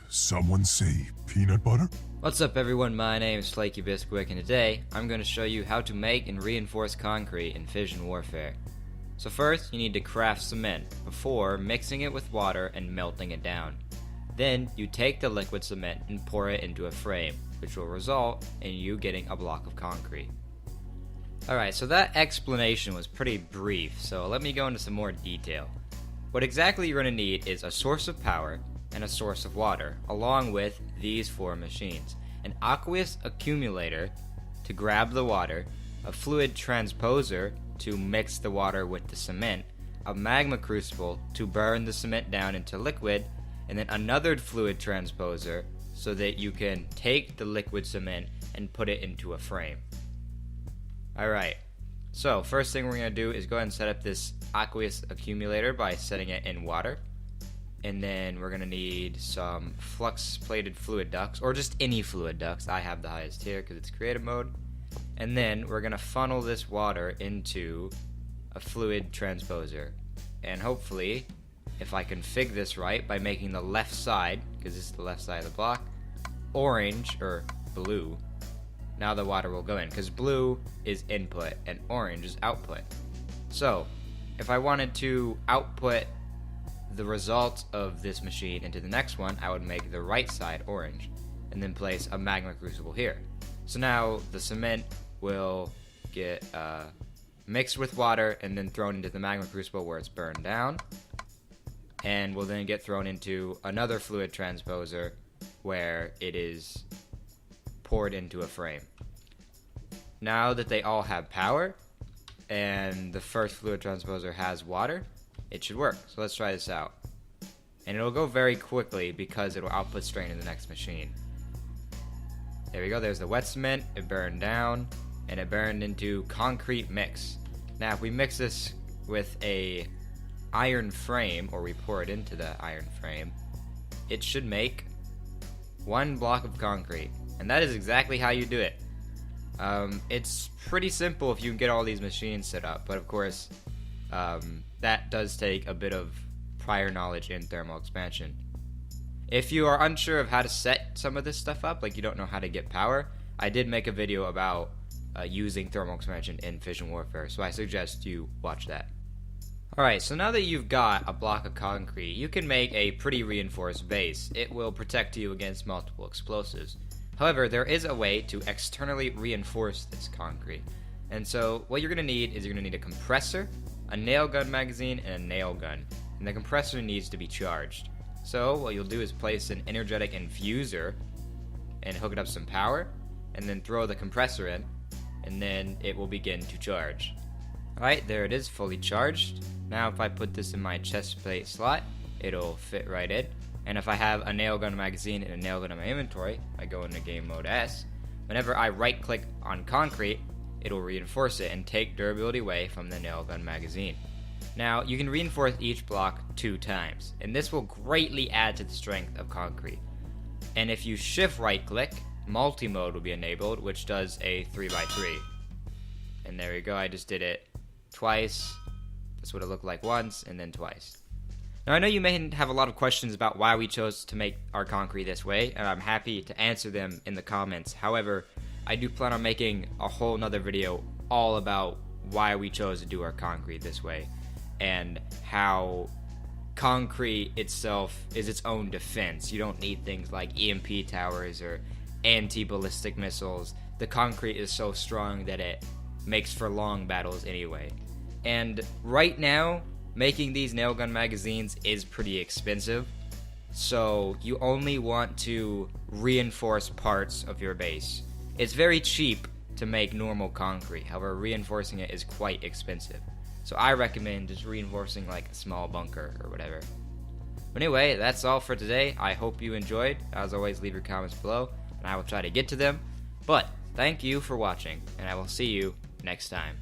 someone say peanut butter? What's up everyone, my name is Flaky Bisquick, and today I'm going to show you how to make and reinforce concrete in Fission warfare. So first, you need to craft cement before mixing it with water and melting it down. Then you take the liquid cement and pour it into a frame, which will result in you getting a block of concrete. Alright, so that explanation was pretty brief, so let me go into some more detail. What exactly you're going to need is a source of power and a source of water, along with these four machines. An aqueous accumulator to grab the water, a fluid transposer to mix the water with the cement, a magma crucible to burn the cement down into liquid, and then another fluid transposer so that you can take the liquid cement and put it into a frame. Alright, so first thing we're going to do is go ahead and set up this aqueous accumulator by setting it in water. And then we're going to need some flux plated fluid ducts, or just any fluid ducts. I have the highest here because it's creative mode. And then we're going to funnel this water into a fluid transposer. And hopefully, if I config this right by making the left side, because this is the left side of the block, orange, or blue, now the water will go in, because blue is input and orange is output. So, if I wanted to output the result of this machine into the next one, I would make the right side orange and then place a magma crucible here. So now the cement will get mixed with water and then thrown into the magma crucible where it's burned down, and will then get thrown into another fluid transposer where it is poured into a frame. Now that they all have power and the first fluid transposer has water, it should work. So let's try this out. And it'll go very quickly because it will output straight in the next machine. There we go, there's the wet cement, it burned down, and it burned into concrete mix. Now if we mix this with a iron frame, or we pour it into the iron frame, it should make one block of concrete. And that is exactly how you do it. It's pretty simple if you can get all these machines set up, but of course, that does take a bit of prior knowledge in thermal expansion. If you are unsure of how to set some of this stuff up, like you don't know how to get power, I did make a video about using thermal expansion in Fission warfare, so I suggest you watch that. Alright, so now that you've got a block of concrete, you can make a pretty reinforced base. It will protect you against multiple explosives. However, there is a way to externally reinforce this concrete. And so what you're going to need is you're going to need a compressor, a nail gun magazine, and a nail gun. And the compressor needs to be charged. So what you'll do is place an energetic infuser and hook it up some power, and then throw the compressor in, and then it will begin to charge. Alright, there it is, fully charged. Now if I put this in my chest plate slot, it'll fit right in. And if I have a nail gun magazine and a nail gun in my inventory, I go into game mode S, whenever I right click on concrete, it'll reinforce it and take durability away from the nail gun magazine. Now, you can reinforce each block 2 times, and this will greatly add to the strength of concrete. And if you shift right click, multi-mode will be enabled, which does a 3x3. And there we go, I just did it twice. That's what it looked like once, and then twice. Now, I know you may have a lot of questions about why we chose to make our concrete this way, and I'm happy to answer them in the comments. However, I do plan on making a whole nother video all about why we chose to do our concrete this way, and how concrete itself is its own defense. You don't need things like EMP towers or anti-ballistic missiles. The concrete is so strong that it makes for long battles anyway. And right now, making these nail gun magazines is pretty expensive, so you only want to reinforce parts of your base. It's very cheap to make normal concrete, however reinforcing it is quite expensive. So I recommend just reinforcing like a small bunker or whatever. But anyway, that's all for today. I hope you enjoyed. As always, leave your comments below and I will try to get to them. But thank you for watching, and I will see you next time.